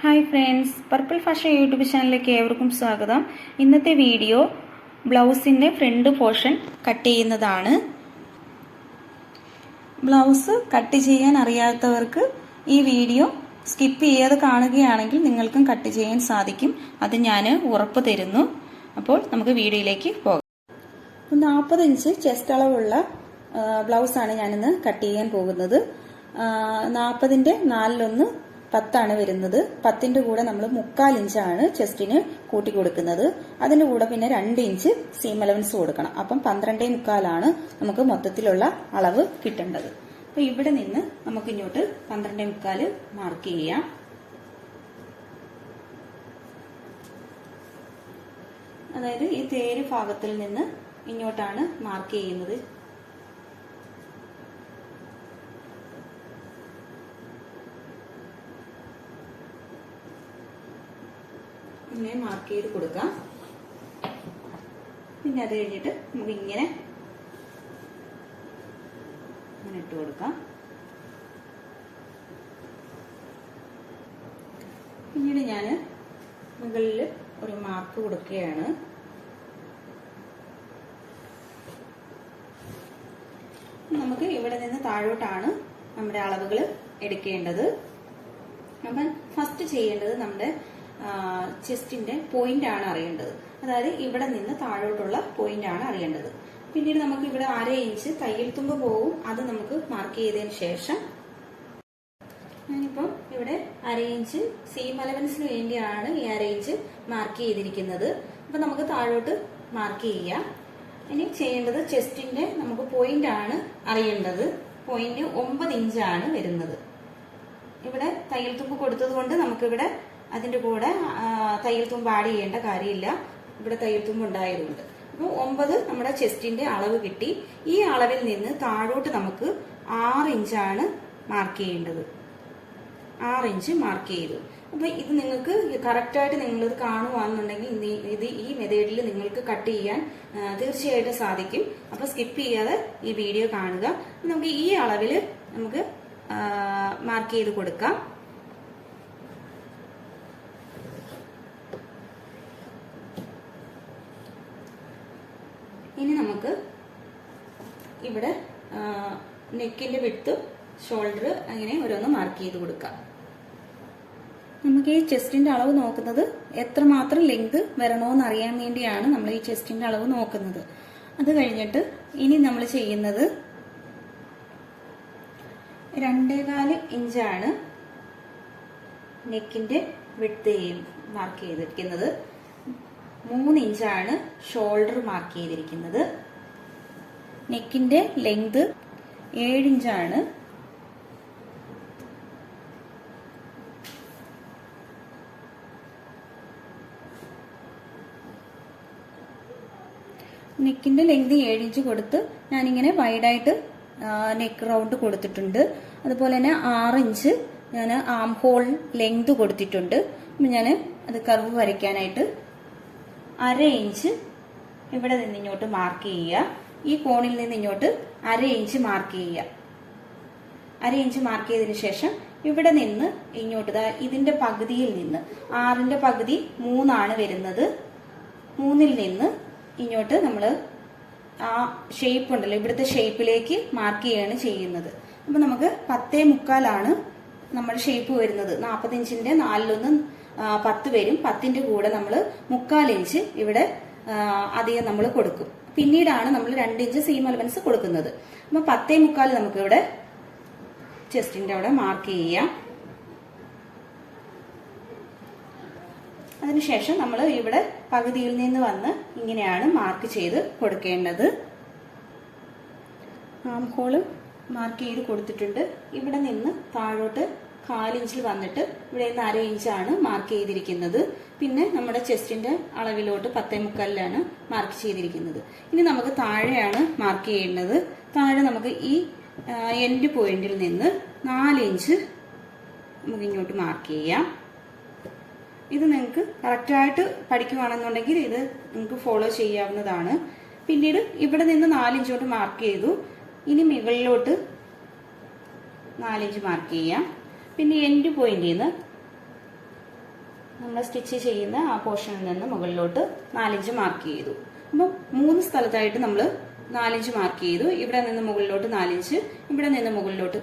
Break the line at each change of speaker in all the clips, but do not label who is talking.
Hi friends, purple fashion YouTube ചാനലിലേക്ക് ഏവർക്കും സ്വാഗതം. ഇന്നത്തെ വീഡിയോ ബ്ലൗസിൻ്റെ ഫ്രണ്ട് പോർഷൻ കട്ട് ചെയ്യുന്നതാണ്. ബ്ലൗസ് കട്ട് ചെയ്യാൻ അറിയാത്തവർക്ക് ഈ വീഡിയോ സ്കിപ്പ് ചെയ്യാതെ കാണുകയാണെങ്കിൽ നിങ്ങൾക്കും കട്ട് ചെയ്യാൻ സാധിക്കും. അത് ഞാൻ ഉറപ്പ് തരുന്നു. അപ്പോൾ നമുക്ക് വീഡിയോയിലേക്ക് പോകാം. 40 ഇഞ്ച് ചെസ്റ്റ് അളവുള്ള ബ്ലൗസാണ് ഞാനിന്ന് കട്ട് ചെയ്യാൻ പോകുന്നത്. 40ന്റെ 4/1 10 വരുന്നത്. 10ന്റെ കൂടെ നമ്മൾ 3/4 ഇഞ്ചാണ് ചെസ്റ്റിന് കൂട്ടി കൊടുക്കുന്നത്. അതിന്റെ കൂടെ പിന്നെ 2 ഇഞ്ച് സീം അലവൻസ് കൊടുക്കണം. അപ്പം 12.25 നമുക്ക് മൊത്തത്തിലുള്ള അളവ് കിട്ടേണ്ടത്. അപ്പൊ ഇവിടെ നിന്ന് നമുക്ക് ഇങ്ങോട്ട് 12.25 മാർക്ക് ചെയ്യാം. അതായത് ഈ തേര് ഭാഗത്തിൽ നിന്ന് ഇങ്ങോട്ടാണ് മാർക്ക് ചെയ്യുന്നത്. ഇങ്ങനെ മാർക്ക് ചെയ്ത് കൊടുക്കാം. പിന്നെ അത് കഴിഞ്ഞിട്ട് നമുക്ക് ഇങ്ങനെ ഇട്ട് കൊടുക്കാം. പിന്നീട് ഞാൻ മുകളിൽ ഒരു മാർക്ക് കൊടുക്കുകയാണ്. നമുക്ക് ഇവിടെ നിന്ന് താഴോട്ടാണ് നമ്മുടെ അളവുകൾ എടുക്കേണ്ടത്. അപ്പം ഫസ്റ്റ് ചെയ്യേണ്ടത് നമ്മുടെ ചെസ്റ്റിന്റെ പോയിന്റ് ആണ് അറിയേണ്ടത്. അതായത് ഇവിടെ നിന്ന് താഴോട്ടുള്ള പോയിന്റ് ആണ് അറിയേണ്ടത്. പിന്നീട് നമുക്ക് ഇവിടെ 1/2 ഇഞ്ച് തയ്യൽ തുമ്പ് പോവും. അത് നമുക്ക് മാർക്ക് ചെയ്തതിന് ശേഷം ഞാനിപ്പം ഇവിടെ 1/2 ഇഞ്ച് സീം അലവൻസിന് വേണ്ടിയാണ് ഈ 1/2 ഇഞ്ച് മാർക്ക് ചെയ്തിരിക്കുന്നത്. അപ്പൊ നമുക്ക് താഴോട്ട് മാർക്ക് ചെയ്യാം. ഇനി ചെയ്യേണ്ടത് ചെസ്റ്റിന്റെ നമുക്ക് പോയിന്റ് ആണ് അറിയേണ്ടത്. പോയിന്റ് 9 ഇഞ്ചാണ് വരുന്നത്. ഇവിടെ തയ്യൽ തുമ്പ് കൊടുത്തത് കൊണ്ട് നമുക്കിവിടെ അതിന്റെ കൂടെ തയ്യൽ തുമ്പ് ആഡ് ചെയ്യേണ്ട കാര്യമില്ല. ഇവിടെ തയ്യൽ തുമ്പ് ഉണ്ടായതുകൊണ്ട്. അപ്പോൾ 9 നമ്മുടെ ചെസ്റ്റിന്റെ അളവ് കിട്ടി. ഈ അളവിൽ നിന്ന് താഴോട്ട് നമുക്ക് 6 ഇഞ്ചാണ് മാർക്ക് ചെയ്യേണ്ടത്. 6 ഇഞ്ച് മാർക്ക് ചെയ്തു. അപ്പൊ ഇത് നിങ്ങൾക്ക് കറക്റ്റായിട്ട് നിങ്ങളിത് കാണുവാന്നുണ്ടെങ്കിൽ ഇത് ഈ മെത്തേഡിൽ നിങ്ങൾക്ക് കട്ട് ചെയ്യാൻ തീർച്ചയായിട്ടും സാധിക്കും. അപ്പൊ സ്കിപ്പ് ചെയ്യാതെ ഈ വീഡിയോ കാണുക. നമുക്ക് ഈ അളവിൽ നമുക്ക് മാർക്ക് ചെയ്ത് കൊടുക്കാം. ഇനി നമുക്ക് ഇവിടെ നെക്കിന്റെ വിഡ്ത്ത്, ഷോൾഡർ അങ്ങനെ ഓരോന്ന് മാർക്ക് ചെയ്ത് കൊടുക്കാം. നമുക്ക് ഈ ചെസ്റ്റിന്റെ അളവ് നോക്കുന്നത് എത്രമാത്രം ലെങ്ത് വരണമെന്ന് അറിയാൻ വേണ്ടിയാണ് നമ്മൾ ഈ ചെസ്റ്റിന്റെ അളവ് നോക്കുന്നത്. അത് കഴിഞ്ഞിട്ട് ഇനി നമ്മൾ ചെയ്യുന്നത് 2.25 ഇഞ്ചാണ് നെക്കിന്റെ വിഡ്ത്ത് മാർക്ക് ചെയ്തിരിക്കുന്നത്. 3 ഇഞ്ചാണ് ഷോൾഡർ മാർക്ക് ചെയ്തിരിക്കുന്നത്. നെക്കിന്റെ ലെങ്ത് 7 ഇഞ്ചാണ്. നെക്കിന്റെ ലെങ്ത് 7 ഇഞ്ച് കൊടുത്ത് ഞാനിങ്ങനെ വൈഡായിട്ട് നെക്ക് റൗണ്ട് കൊടുത്തിട്ടുണ്ട്. അതുപോലെ തന്നെ 6 ഇഞ്ച് ഞാൻ ആം ഹോൾ ലെങ്ത് കൊടുത്തിട്ടുണ്ട്. ഞാൻ അത് കർവ് വരയ്ക്കാനായിട്ട് 1/2 ഇഞ്ച് ഇവിടെ നിന്ന് ഇങ്ങോട്ട് മാർക്ക് ചെയ്യുക. ഈ കോണിൽ നിന്ന് ഇങ്ങോട്ട് 1/2 ഇഞ്ച് മാർക്ക് ചെയ്യുക. 1/2 ഇഞ്ച് മാർക്ക് ചെയ്തതിനു ശേഷം ഇവിടെ നിന്ന് ഇങ്ങോട്ട് ഇതിന്റെ പകുതിയിൽ നിന്ന് 6ന്റെ പകുതി 3 വരുന്നത്. 3ൽ നിന്ന് ഇങ്ങോട്ട് നമ്മൾ ആ ഷേപ്പ് ഉണ്ടല്ലോ, ഇവിടുത്തെ ഷേപ്പിലേക്ക് മാർക്ക് ചെയ്യാണ് ചെയ്യുന്നത്. അപ്പൊ നമുക്ക് 10.25 നമ്മുടെ ഷേപ്പ് വരുന്നത്. 40 ഇഞ്ചിന്റെ 4/1 10 വരും. 10ന്റെ കൂടെ നമ്മൾ 3/4 ഇഞ്ച് ഇവിടെ അധികം നമ്മൾ കൊടുക്കും. പിന്നീടാണ് നമ്മൾ 2 ഇഞ്ച് സീം അലവൻസ് കൊടുക്കുന്നത്. അപ്പൊ 10.25 നമുക്ക് ഇവിടെ ചെസ്റ്റിന്റെ അവിടെ മാർക്ക് ചെയ്യാം. അതിനുശേഷം നമ്മൾ ഇവിടെ പകുതിയിൽ നിന്ന് വന്ന് ഇങ്ങനെയാണ് മാർക്ക് ചെയ്ത് കൊടുക്കേണ്ടത്. ആം ഹോള് മാർക്ക് ചെയ്ത് കൊടുത്തിട്ടുണ്ട്. ഇവിടെ നിന്ന് താഴോട്ട് 1/4 ഇഞ്ചിൽ വന്നിട്ട് ഇവിടെ നിന്ന് 1/2 ഇഞ്ചാണ് മാർക്ക് ചെയ്തിരിക്കുന്നത്. പിന്നെ നമ്മുടെ ചെസ്റ്റിന്റെ അളവിലോട്ട് 10.25 മാർക്ക് ചെയ്തിരിക്കുന്നത്. ഇനി നമുക്ക് താഴെയാണ് മാർക്ക് ചെയ്യേണ്ടത്. താഴെ നമുക്ക് ഈ എൻഡ് പോയിന്റിൽ നിന്ന് 4 ഇഞ്ച് നമുക്ക് ഇങ്ങോട്ട് മാർക്ക് ചെയ്യാം. ഇത് നിങ്ങൾക്ക് കറക്റ്റായിട്ട് പഠിക്കുകയാണെന്നുണ്ടെങ്കിൽ ഇത് നിങ്ങൾക്ക് ഫോളോ ചെയ്യാവുന്നതാണ്. പിന്നീട് ഇവിടെ നിന്ന് 4 ഇഞ്ചോട്ട് മാർക്ക് ചെയ്തു. ഇനി മുകളിലോട്ട് 4 ഇഞ്ച് മാർക്ക് ചെയ്യാം. പിന്നെ എൻഡ് പോയിന്റിൽ നിന്ന് നമ്മൾ സ്റ്റിച്ച് ചെയ്യുന്ന ആ പോർഷനിൽ നിന്ന് മുകളിലോട്ട് 4 ഇഞ്ച് മാർക്ക് ചെയ്തു. അപ്പം 3 സ്ഥലത്തായിട്ട് നമ്മൾ 4 ഇഞ്ച് മാർക്ക് ചെയ്തു. ഇവിടെ നിന്ന് മുകളിലോട്ട് 4 ഇഞ്ച്, ഇവിടെ നിന്ന് മുകളിലോട്ട്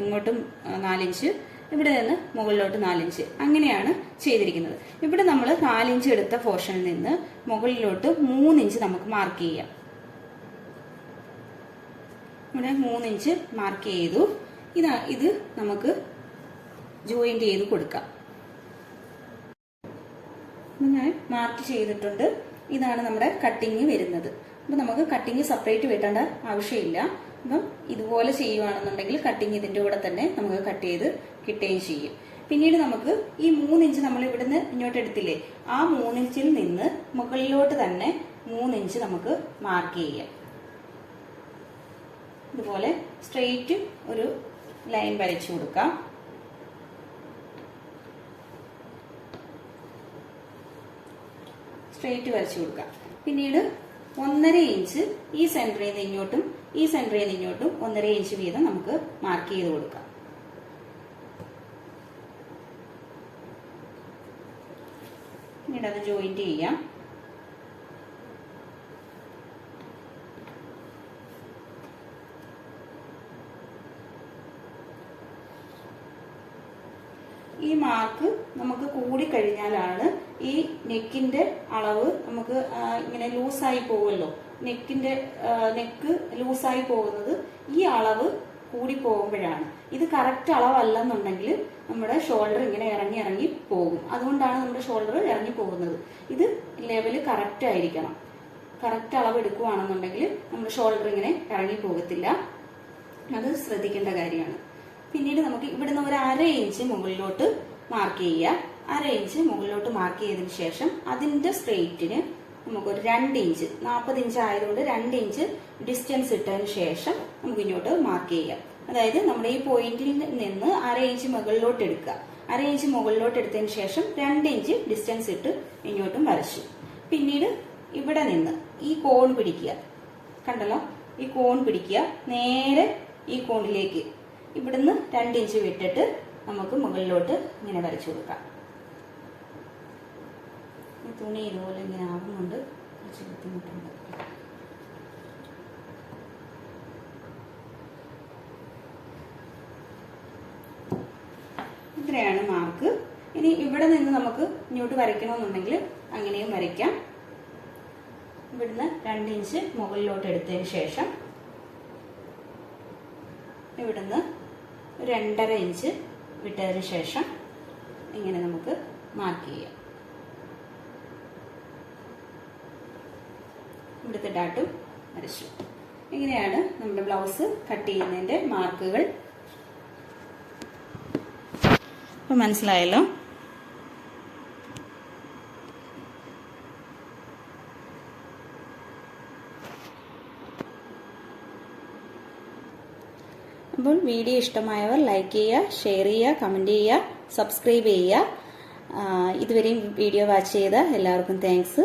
ഇങ്ങോട്ടും 4 ഇഞ്ച്, ഇവിടെ നിന്ന് മുകളിലോട്ട് 4 ഇഞ്ച്, അങ്ങനെയാണ് ചെയ്തിരിക്കുന്നത്. ഇവിടെ നമ്മൾ 4 ഇഞ്ച് എടുത്ത പോർഷനിൽ നിന്ന് മുകളിലോട്ട് 3 ഇഞ്ച് നമുക്ക് മാർക്ക് ചെയ്യാം. ഇവിടെ 3 ഇഞ്ച് മാർക്ക് ചെയ്തു. ഇത് നമുക്ക് ജോയിന്റ് ചെയ്ത് കൊടുക്കാം. ഞാൻ മാർക്ക് ചെയ്തിട്ടുണ്ട്. ഇതാണ് നമ്മുടെ കട്ടിങ് വരുന്നത്. അപ്പം നമുക്ക് കട്ടിങ് സെപ്പറേറ്റ് വെട്ടേണ്ട ആവശ്യമില്ല. അപ്പം ഇതുപോലെ ചെയ്യുവാണെന്നുണ്ടെങ്കിൽ കട്ടിങ് ഇതിന്റെ കൂടെ തന്നെ നമുക്ക് കട്ട് ചെയ്ത് കിട്ടുകയും ചെയ്യും. പിന്നീട് നമുക്ക് ഈ 3 ഇഞ്ച് നമ്മൾ ഇവിടുന്ന് ഇങ്ങോട്ട് എടുത്തില്ലേ, ആ 3 ഇഞ്ചിൽ നിന്ന് മുകളിലോട്ട് തന്നെ 3 ഇഞ്ച് നമുക്ക് മാർക്ക് ചെയ്യാം. ഇതുപോലെ സ്ട്രെയിറ്റ് ഒരു ലൈൻ വരച്ചു കൊടുക്കാം. സ്ട്രെയിറ്റ് വരച്ചു കൊടുക്കാം. പിന്നീട് 1.5 ഇഞ്ച് ഈ സെന്ററിൽ നിന്ന് ഇങ്ങോട്ടും ഈ സെന്ററിൽ നിന്ന് ഇങ്ങോട്ടും 1.5 ഇഞ്ച് വീതം നമുക്ക് മാർക്ക് ചെയ്ത് കൊടുക്കാം. പിന്നീട് അത് ജോയിന്റ് ചെയ്യാം. ഈ മാർക്ക് നമുക്ക് കൂടിക്കഴിഞ്ഞാലാണ് ഈ നെക്കിന്റെ അളവ് നമുക്ക് ഇങ്ങനെ ലൂസായി പോകുമല്ലോ. നെക്ക് ലൂസായി പോകുന്നത് ഈ അളവ് കൂടി പോകുമ്പോഴാണ്. ഇത് കറക്റ്റ് അളവല്ലെന്നുണ്ടെങ്കിൽ നമ്മുടെ ഷോൾഡർ ഇങ്ങനെ ഇറങ്ങി ഇറങ്ങി പോകും. അതുകൊണ്ടാണ് നമ്മുടെ ഷോൾഡർ ഇറങ്ങി പോകുന്നത്. ഇത് ലെവല് കറക്റ്റ് ആയിരിക്കണം. കറക്റ്റ് അളവ് എടുക്കുകയാണെന്നുണ്ടെങ്കിൽ നമ്മുടെ ഷോൾഡർ ഇങ്ങനെ ഇറങ്ങി പോകത്തില്ല. അത് ശ്രദ്ധിക്കേണ്ട കാര്യമാണ്. പിന്നീട് നമുക്ക് ഇവിടുന്ന് ഒരു 1/2 ഇഞ്ച് മുകളിലോട്ട് മാർക്ക് ചെയ്യുക. 1/2 ഇഞ്ച് മുകളിലോട്ട് മാർക്ക് ചെയ്തതിന് ശേഷം അതിന്റെ സ്ട്രെയിറ്റിന് നമുക്കൊരു 2 ഇഞ്ച്, 40 ഇഞ്ച് ആയതുകൊണ്ട് 2 ഇഞ്ച് ഡിസ്റ്റൻസ് ഇട്ടതിന് ശേഷം നമുക്ക് ഇങ്ങോട്ട് മാർക്ക് ചെയ്യാം. അതായത് നമ്മുടെ ഈ പോയിന്റിൽ നിന്ന് 1/2 ഇഞ്ച് മുകളിലോട്ട് എടുക്കുക. 1/2 ഇഞ്ച് മുകളിലോട്ട് എടുത്തതിന് ശേഷം 2 ഇഞ്ച് ഡിസ്റ്റൻസ് ഇട്ട് ഇങ്ങോട്ടും വരച്ചു. പിന്നീട് ഇവിടെ നിന്ന് ഈ കോൺ പിടിക്കുക. കണ്ടല്ലോ, ഈ കോൺ പിടിക്കുക. നേരെ ഈ കോണിലേക്ക് ഇവിടുന്ന് 2 ഇഞ്ച് വിട്ടിട്ട് നമുക്ക് മുകളിലോട്ട് ഇങ്ങനെ വരച്ചു കൊടുക്കാം. തുണി ഇതുപോലെ ഇങ്ങനെ ആവുന്നുണ്ട്, കുറച്ച് ബുദ്ധിമുട്ടുണ്ട്. ഇത്രയാണ് മാർക്ക്. ഇനി ഇവിടെ നിന്ന് നമുക്ക് ഇങ്ങോട്ട് വരയ്ക്കണമെന്നുണ്ടെങ്കിൽ അങ്ങനെയും വരയ്ക്കാം. ഇവിടുന്ന് 2 ഇഞ്ച് മുകളിലോട്ട് എടുത്തതിന് ശേഷം ഇവിടുന്ന് 2.5 ഇഞ്ച് വിട്ടതിന് ശേഷം ഇങ്ങനെ നമുക്ക് മാർക്ക് ചെയ്യാം. ഇവിടുത്തെ ഡാട്ടും വരച്ചു. ഇങ്ങനെയാണ് നമ്മുടെ ബ്ലൗസ് കട്ട് ചെയ്യുന്നതിന്റെ മാർക്കുകൾ. അപ്പൊ മനസ്സിലായല്ലോ. അപ്പോൾ വീഡിയോ ഇഷ്ടമായവർ ലൈക്ക് ചെയ്യുക, ഷെയർ ചെയ്യുക, കമന്റ് ചെയ്യുക, സബ്സ്ക്രൈബ് ചെയ്യുക. ഇതുവരെയും വീഡിയോ വാച്ച് ചെയ്ത എല്ലാവർക്കും താങ്ക്സ്.